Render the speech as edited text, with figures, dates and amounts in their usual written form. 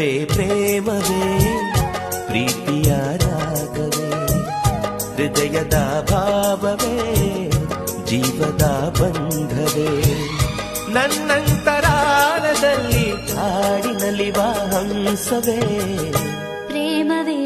ಪ್ರಣಯವೇ ಪ್ರೇಮವೇ ಪ್ರೀತಿಯ ರಾಗವೇ ಹೃದಯದ ಭಾವವೇ ಜೀವದ ಬಂಧವೇ ನನ್ನಂತರಾಳದಲ್ಲಿ ಹಾಡಿನಲಿವ ಹಂಸವೇ ಪ್ರೇಮವೇ